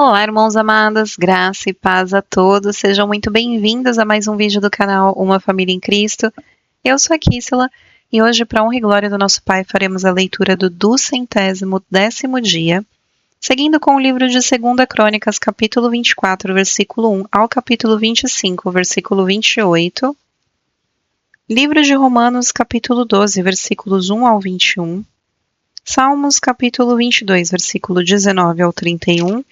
Olá, irmãos amados, graça e paz a todos. Sejam muito bem-vindos a mais um vídeo do canal Uma Família em Cristo. Eu sou a Kíssila e hoje, para honra e glória do nosso Pai, faremos a leitura do 210º dia, seguindo com o livro de 2 Crônicas, capítulo 24, versículo 1 ao capítulo 25, versículo 28, livro de Romanos, capítulo 12, versículos 1 ao 21, Salmos, capítulo 22, versículo 19 ao 31,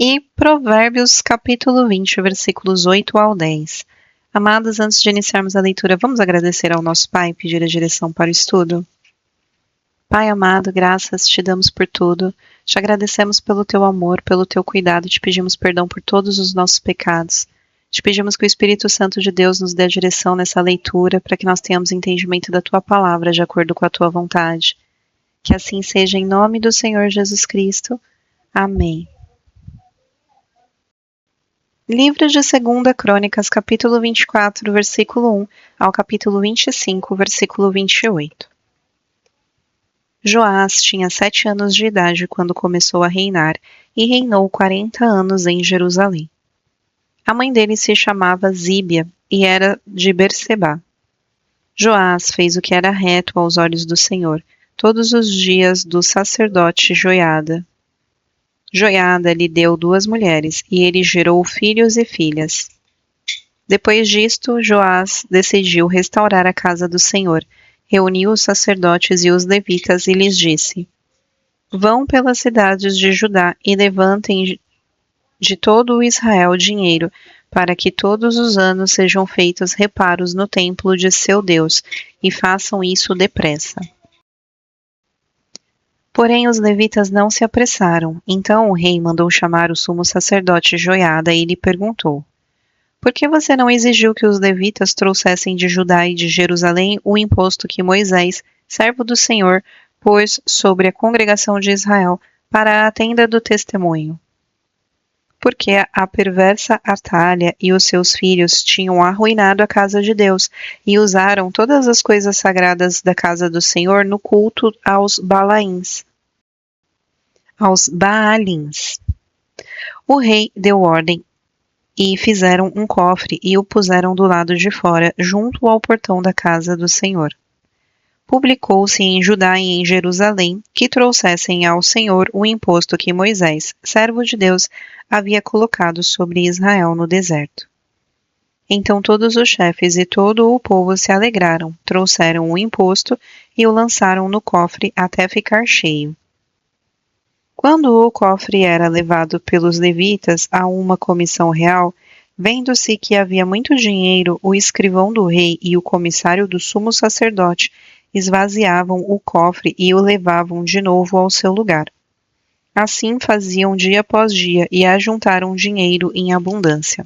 e Provérbios, capítulo 20, versículos 8 ao 10. Amados, antes de iniciarmos a leitura, vamos agradecer ao nosso Pai e pedir a direção para o estudo? Pai amado, graças te damos por tudo. Te agradecemos pelo teu amor, pelo teu cuidado. Te pedimos perdão por todos os nossos pecados. Te pedimos que o Espírito Santo de Deus nos dê a direção nessa leitura para que nós tenhamos entendimento da tua palavra de acordo com a tua vontade. Que assim seja em nome do Senhor Jesus Cristo. Amém. Livro de 2 Crônicas, capítulo 24, versículo 1 ao capítulo 25, versículo 28. Joás tinha 7 anos de idade quando começou a reinar e reinou 40 anos em Jerusalém. A mãe dele se chamava Zíbia e era de Berseba. Joás fez o que era reto aos olhos do Senhor todos os dias do sacerdote Joiada. Joiada lhe deu 2 mulheres, e ele gerou filhos e filhas. Depois disto, Joás decidiu restaurar a casa do Senhor, reuniu os sacerdotes e os levitas e lhes disse: Vão pelas cidades de Judá e levantem de todo o Israel dinheiro, para que todos os anos sejam feitos reparos no templo de seu Deus, e façam isso depressa. Porém, os levitas não se apressaram. Então o rei mandou chamar o sumo sacerdote Joiada e lhe perguntou: Por que você não exigiu que os levitas trouxessem de Judá e de Jerusalém o imposto que Moisés, servo do Senhor, pôs sobre a congregação de Israel para a tenda do testemunho? Porque a perversa Atalha e os seus filhos tinham arruinado a casa de Deus e usaram todas as coisas sagradas da casa do Senhor no culto aos Baalins. O rei deu ordem e fizeram um cofre e o puseram do lado de fora, junto ao portão da casa do Senhor. Publicou-se em Judá e em Jerusalém que trouxessem ao Senhor o imposto que Moisés, servo de Deus, havia colocado sobre Israel no deserto. Então todos os chefes e todo o povo se alegraram, trouxeram o imposto e o lançaram no cofre até ficar cheio. Quando o cofre era levado pelos levitas a uma comissão real, vendo-se que havia muito dinheiro, o escrivão do rei e o comissário do sumo sacerdote esvaziavam o cofre e o levavam de novo ao seu lugar. Assim faziam dia após dia e ajuntaram dinheiro em abundância.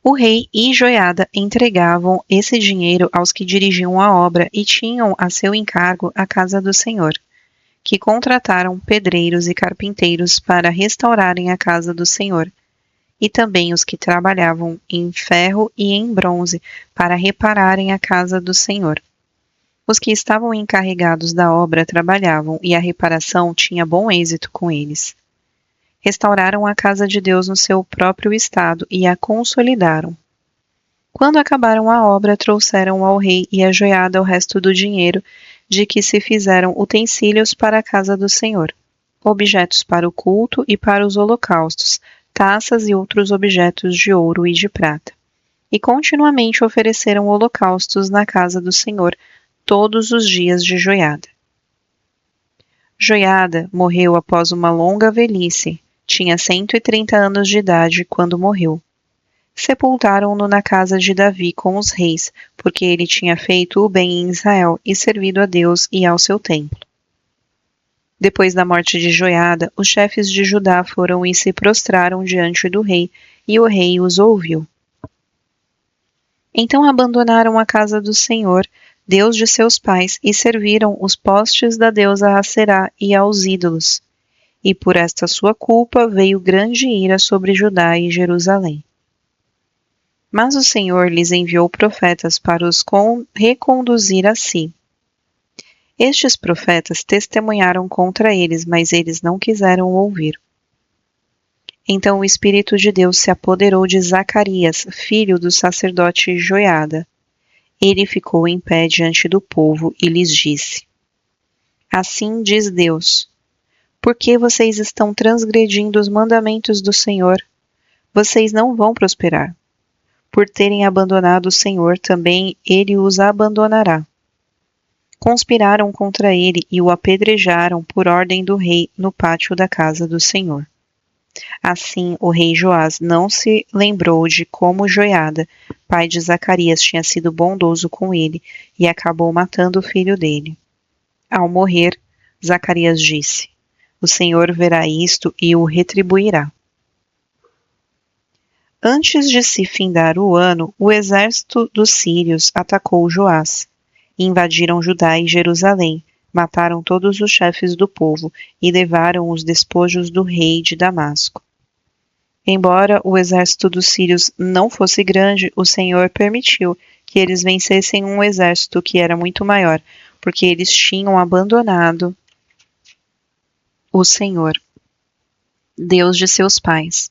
O rei e Joiada entregavam esse dinheiro aos que dirigiam a obra e tinham a seu encargo a casa do Senhor, que contrataram pedreiros e carpinteiros para restaurarem a casa do Senhor, e também os que trabalhavam em ferro e em bronze para repararem a casa do Senhor. Os que estavam encarregados da obra trabalhavam, e a reparação tinha bom êxito com eles. Restauraram a casa de Deus no seu próprio estado e a consolidaram. Quando acabaram a obra, trouxeram ao rei e a Joiada o resto do dinheiro, de que se fizeram utensílios para a casa do Senhor, objetos para o culto e para os holocaustos, taças e outros objetos de ouro e de prata. E continuamente ofereceram holocaustos na casa do Senhor, todos os dias de Joiada. Joiada morreu após uma longa velhice, tinha 130 anos de idade quando morreu. Sepultaram-no na casa de Davi com os reis, porque ele tinha feito o bem em Israel e servido a Deus e ao seu templo. Depois da morte de Joiada, os chefes de Judá foram e se prostraram diante do rei, e o rei os ouviu. Então abandonaram a casa do Senhor, Deus de seus pais, e serviram os postes da deusa Aserá e aos ídolos. E por esta sua culpa veio grande ira sobre Judá e Jerusalém. Mas o Senhor lhes enviou profetas para os reconduzir a si. Estes profetas testemunharam contra eles, mas eles não quiseram ouvir. Então o Espírito de Deus se apoderou de Zacarias, filho do sacerdote Joiada. Ele ficou em pé diante do povo e lhes disse: Assim diz Deus: Por que vocês estão transgredindo os mandamentos do Senhor? Vocês não vão prosperar. Por terem abandonado o Senhor, também ele os abandonará. Conspiraram contra ele e o apedrejaram por ordem do rei no pátio da casa do Senhor. Assim, o rei Joás não se lembrou de como Joiada, pai de Zacarias, tinha sido bondoso com ele e acabou matando o filho dele. Ao morrer, Zacarias disse: O Senhor verá isto e o retribuirá. Antes de se findar o ano, o exército dos sírios atacou Joás. Invadiram Judá e Jerusalém, mataram todos os chefes do povo e levaram os despojos do rei de Damasco. Embora o exército dos sírios não fosse grande, o Senhor permitiu que eles vencessem um exército que era muito maior, porque eles tinham abandonado o Senhor, Deus de seus pais.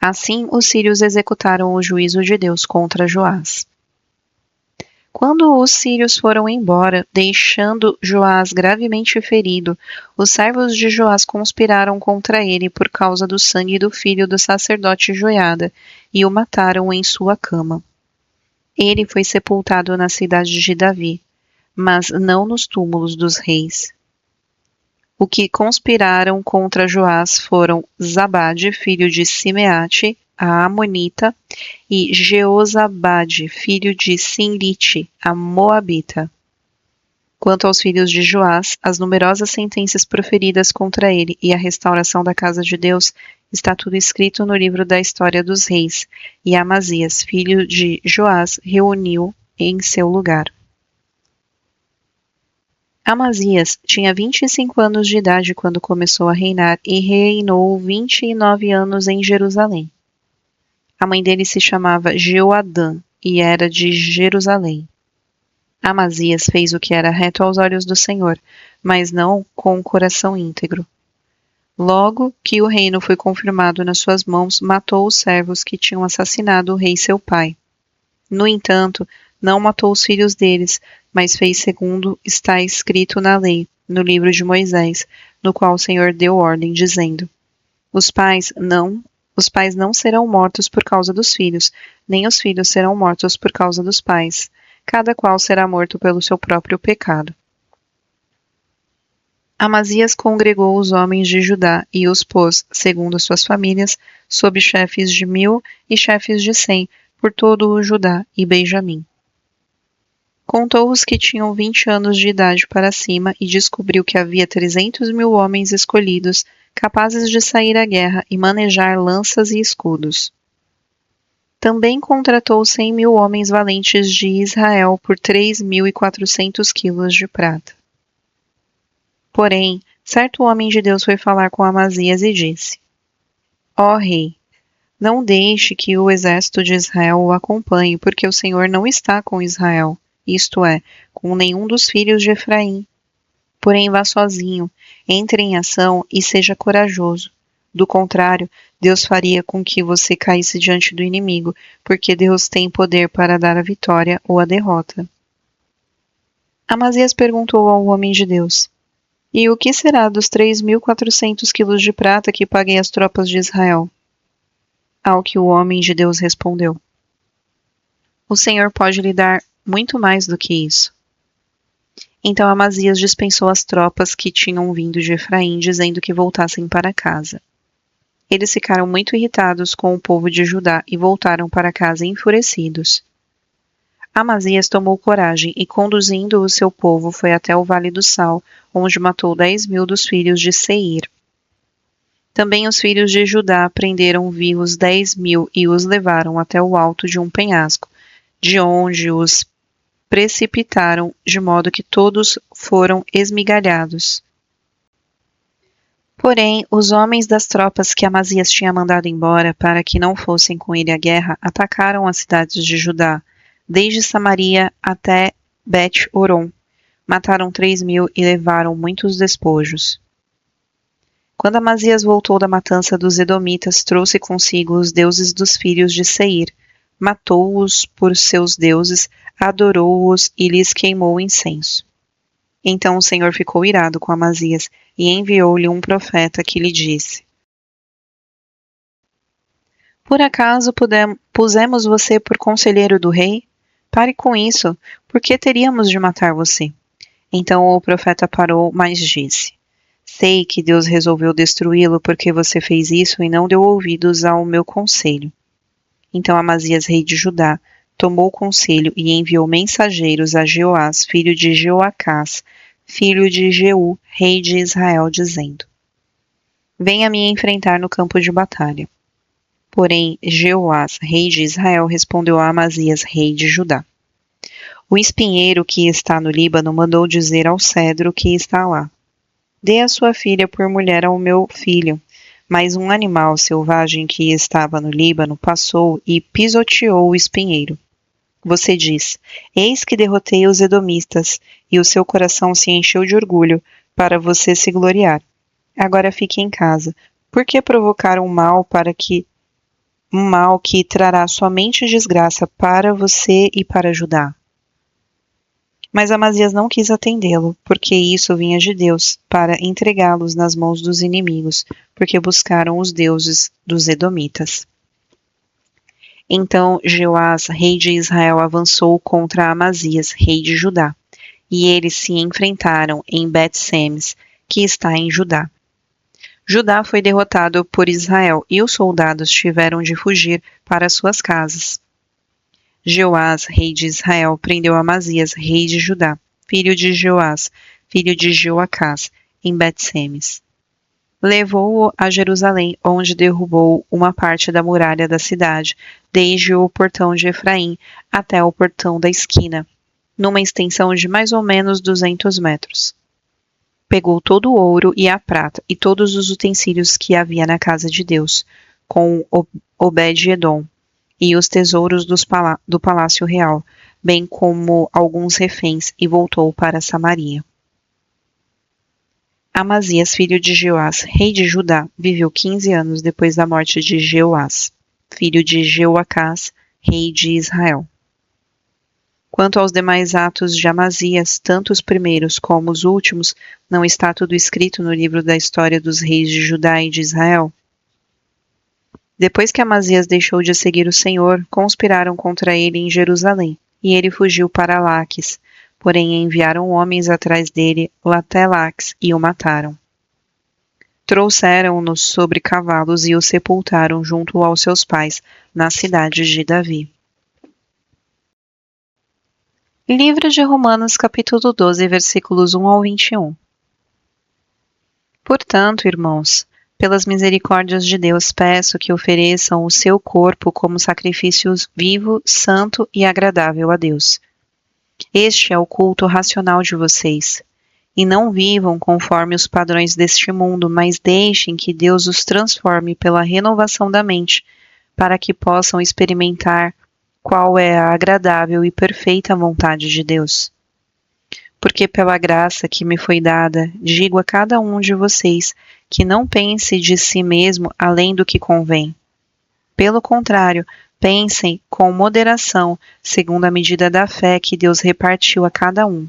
Assim, os sírios executaram o juízo de Deus contra Joás. Quando os sírios foram embora, deixando Joás gravemente ferido, os servos de Joás conspiraram contra ele por causa do sangue do filho do sacerdote Joiada e o mataram em sua cama. Ele foi sepultado na cidade de Davi, mas não nos túmulos dos reis. O que conspiraram contra Joás foram Zabade, filho de Simeate, a Amonita, e Jeozabade, filho de Sinlite, a Moabita. Quanto aos filhos de Joás, as numerosas sentenças proferidas contra ele e a restauração da casa de Deus está tudo escrito no livro da história dos reis, e Amazias, filho de Joás, reuniu em seu lugar. Amazias tinha 25 anos de idade quando começou a reinar e reinou 29 anos em Jerusalém. A mãe dele se chamava Jeoadã e era de Jerusalém. Amazias fez o que era reto aos olhos do Senhor, mas não com o coração íntegro. Logo que o reino foi confirmado nas suas mãos, matou os servos que tinham assassinado o rei seu pai. No entanto, não matou os filhos deles, mas fez segundo está escrito na lei, no livro de Moisés, no qual o Senhor deu ordem, dizendo: Os pais não serão mortos por causa dos filhos, nem os filhos serão mortos por causa dos pais. Cada qual será morto pelo seu próprio pecado. Amazias congregou os homens de Judá e os pôs, segundo suas famílias, sob chefes de 1000 e chefes de 100, por todo o Judá e Benjamim. Contou os que tinham 20 anos de idade para cima e descobriu que havia 300.000 homens escolhidos, capazes de sair à guerra e manejar lanças e escudos. Também contratou 100.000 homens valentes de Israel por 3.400 quilos de prata. Porém, certo homem de Deus foi falar com Amazias e disse: Ó rei, não deixe que o exército de Israel o acompanhe, porque o Senhor não está com Israel, isto é, com nenhum dos filhos de Efraim. Porém, vá sozinho, entre em ação e seja corajoso. Do contrário, Deus faria com que você caísse diante do inimigo, porque Deus tem poder para dar a vitória ou a derrota. Amazias perguntou ao homem de Deus: E o que será dos 3.400 quilos de prata que paguei às tropas de Israel? Ao que o homem de Deus respondeu: O Senhor pode lhe dar muito mais do que isso. Então Amazias dispensou as tropas que tinham vindo de Efraim, dizendo que voltassem para casa. Eles ficaram muito irritados com o povo de Judá e voltaram para casa enfurecidos. Amazias tomou coragem e, conduzindo o seu povo, foi até o Vale do Sal, onde matou 10.000 dos filhos de Seir. Também os filhos de Judá prenderam vivos 10.000 e os levaram até o alto de um penhasco, de onde os precipitaram, de modo que todos foram esmigalhados. Porém, os homens das tropas que Amazias tinha mandado embora para que não fossem com ele à guerra, atacaram as cidades de Judá, desde Samaria até Bet-Horon, Mataram 3.000 e levaram muitos despojos. Quando Amazias voltou da matança dos Edomitas, trouxe consigo os deuses dos filhos de Seir, matou-os por seus deuses, adorou-os e lhes queimou incenso. Então o Senhor ficou irado com Amazias e enviou-lhe um profeta que lhe disse: Por acaso pusemos você por conselheiro do rei? Pare com isso, por que teríamos de matar você? Então o profeta parou, mas disse: Sei que Deus resolveu destruí-lo porque você fez isso e não deu ouvidos ao meu conselho. Então Amazias, rei de Judá, tomou conselho e enviou mensageiros a Jeoás, filho de Jeoacás, filho de Jeú, rei de Israel, dizendo: Venha me enfrentar no campo de batalha. Porém, Jeoás, rei de Israel, respondeu a Amazias, rei de Judá: O espinheiro que está no Líbano mandou dizer ao cedro que está lá: Dê a sua filha por mulher ao meu filho. Mas um animal selvagem que estava no Líbano passou e pisoteou o espinheiro. Você diz: Eis que derrotei os edomistas, e o seu coração se encheu de orgulho, para você se gloriar. Agora fique em casa. Por que provocar um mal que trará somente desgraça para você e para Judá? Mas Amazias não quis atendê-lo, porque isso vinha de Deus, para entregá-los nas mãos dos inimigos, porque buscaram os deuses dos edomitas. Então Jeoás, rei de Israel, avançou contra Amazias, rei de Judá, e eles se enfrentaram em Bet-Semes, que está em Judá. Judá foi derrotado por Israel, e os soldados tiveram de fugir para suas casas. Jeoás, rei de Israel, prendeu Amazias, rei de Judá, filho de Jeoás, filho de Jeoacás, em Bet-Semes. Levou-o a Jerusalém, onde derrubou uma parte da muralha da cidade, desde o portão de Efraim até o portão da esquina, numa extensão de mais ou menos 200 metros. Pegou todo o ouro e a prata e todos os utensílios que havia na casa de Deus, com Obed-edom, e os tesouros do palácio real, bem como alguns reféns, e voltou para Samaria. Amazias, filho de Jeoás, rei de Judá, viveu 15 anos depois da morte de Jeoás, filho de Jeoacás, rei de Israel. Quanto aos demais atos de Amazias, tanto os primeiros como os últimos, não está tudo escrito no livro da história dos reis de Judá e de Israel? Depois que Amazias deixou de seguir o Senhor, conspiraram contra ele em Jerusalém, e ele fugiu para Laques. Porém enviaram homens atrás dele até Laques e o mataram. Trouxeram-no sobre cavalos e o sepultaram junto aos seus pais, na cidade de Davi. Livro de Romanos, capítulo 12, versículos 1 ao 21. Portanto, irmãos, pelas misericórdias de Deus, peço que ofereçam o seu corpo como sacrifício vivo, santo e agradável a Deus. Este é o culto racional de vocês. E não vivam conforme os padrões deste mundo, mas deixem que Deus os transforme pela renovação da mente, para que possam experimentar qual é a agradável e perfeita vontade de Deus. Porque pela graça que me foi dada, digo a cada um de vocês que não pense de si mesmo além do que convém. Pelo contrário, pensem com moderação, segundo a medida da fé que Deus repartiu a cada um.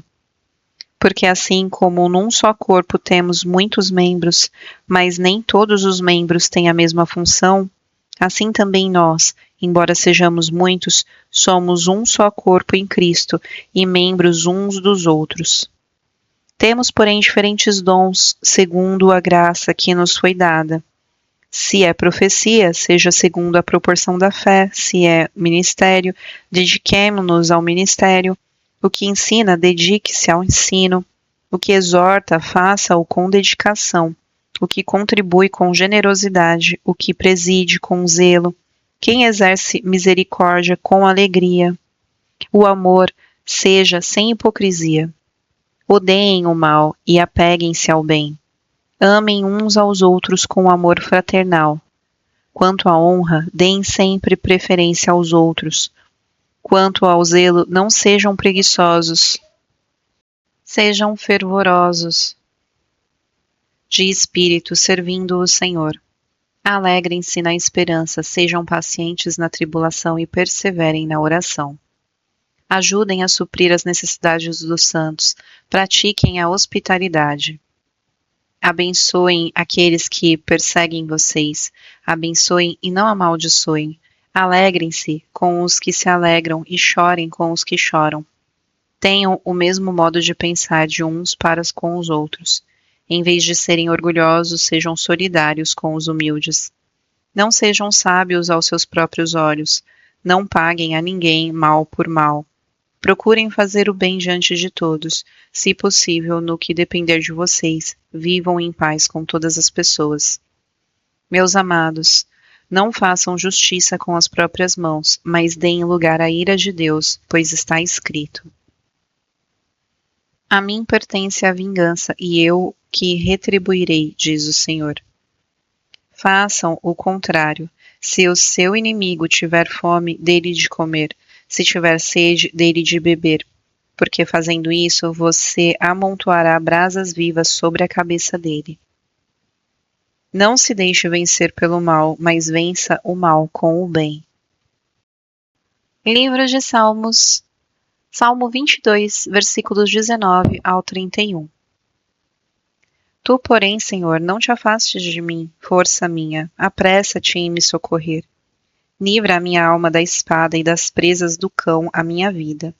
Porque assim como num só corpo temos muitos membros, mas nem todos os membros têm a mesma função, assim também nós, embora sejamos muitos, somos um só corpo em Cristo e membros uns dos outros. Temos, porém, diferentes dons, segundo a graça que nos foi dada. Se é profecia, seja segundo a proporção da fé. Se é ministério, dediquemo-nos ao ministério. O que ensina, dedique-se ao ensino. O que exorta, faça-o com dedicação. O que contribui com generosidade. O que preside com zelo. Quem exerce misericórdia com alegria. O amor seja sem hipocrisia. Odeiem o mal e apeguem-se ao bem. Amem uns aos outros com amor fraternal. Quanto à honra, deem sempre preferência aos outros. Quanto ao zelo, não sejam preguiçosos. Sejam fervorosos de espírito, servindo o Senhor. Alegrem-se na esperança, sejam pacientes na tribulação e perseverem na oração. Ajudem a suprir as necessidades dos santos, pratiquem a hospitalidade. Abençoem aqueles que perseguem vocês, abençoem e não amaldiçoem. Alegrem-se com os que se alegram e chorem com os que choram. Tenham o mesmo modo de pensar de uns para com os outros. Em vez de serem orgulhosos, sejam solidários com os humildes. Não sejam sábios aos seus próprios olhos. Não paguem a ninguém mal por mal. Procurem fazer o bem diante de todos. Se possível, no que depender de vocês, vivam em paz com todas as pessoas. Meus amados, não façam justiça com as próprias mãos, mas deem lugar à ira de Deus, pois está escrito: A mim pertence a vingança, e eu que retribuirei, diz o Senhor. Façam o contrário. Se o seu inimigo tiver fome, dê-lhe de comer. Se tiver sede, dê-lhe de beber. Porque fazendo isso, você amontoará brasas vivas sobre a cabeça dele. Não se deixe vencer pelo mal, mas vença o mal com o bem. Livro de Salmos, Salmo 22, versículos 19 ao 31. Tu, porém, Senhor, não te afastes de mim, força minha, apressa-te em me socorrer. Livra a minha alma da espada e das presas do cão a minha vida.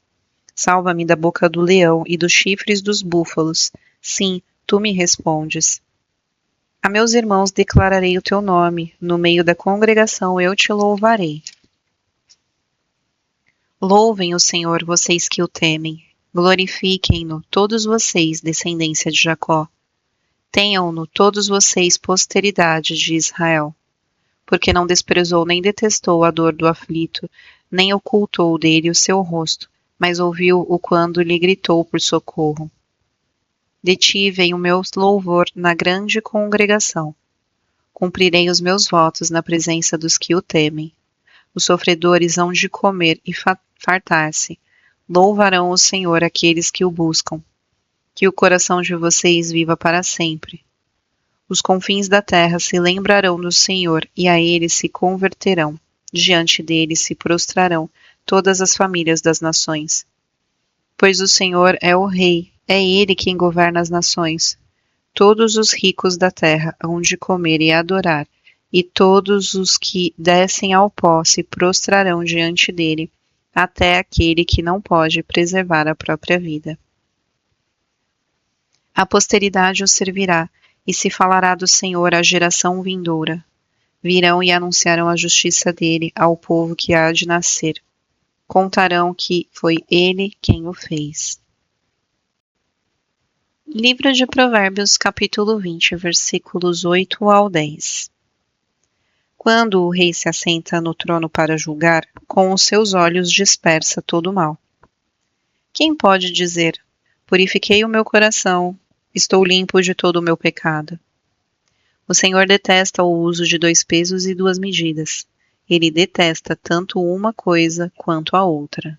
Salva-me da boca do leão e dos chifres dos búfalos. Sim, tu me respondes. A meus irmãos declararei o teu nome, no meio da congregação eu te louvarei. Louvem o Senhor, vocês que o temem. Glorifiquem-no, todos vocês, descendência de Jacó. Tenham-no todos vocês, posteridade de Israel. Porque não desprezou nem detestou a dor do aflito, nem ocultou dele o seu rosto, mas ouviu-o quando lhe gritou por socorro. Detivem o meu louvor na grande congregação. Cumprirei os meus votos na presença dos que o temem. Os sofredores hão de comer e fartar-se. Louvarão o Senhor aqueles que o buscam. Que o coração de vocês viva para sempre. Os confins da terra se lembrarão do Senhor e a ele se converterão. Diante dele se prostrarão todas as famílias das nações. Pois o Senhor é o Rei, é ele quem governa as nações. Todos os ricos da terra hão de comer e adorar, e todos os que descem ao pó se prostrarão diante dele, até aquele que não pode preservar a própria vida. A posteridade o servirá, e se falará do Senhor à geração vindoura. Virão e anunciarão a justiça dele ao povo que há de nascer. Contarão que foi ele quem o fez. Livro de Provérbios, capítulo 20, versículos 8 ao 10. Quando o rei se assenta no trono para julgar, com os seus olhos dispersa todo o mal. Quem pode dizer: purifiquei o meu coração, estou limpo de todo o meu pecado? O Senhor detesta o uso de 2 pesos e 2 medidas. Ele detesta tanto uma coisa quanto a outra.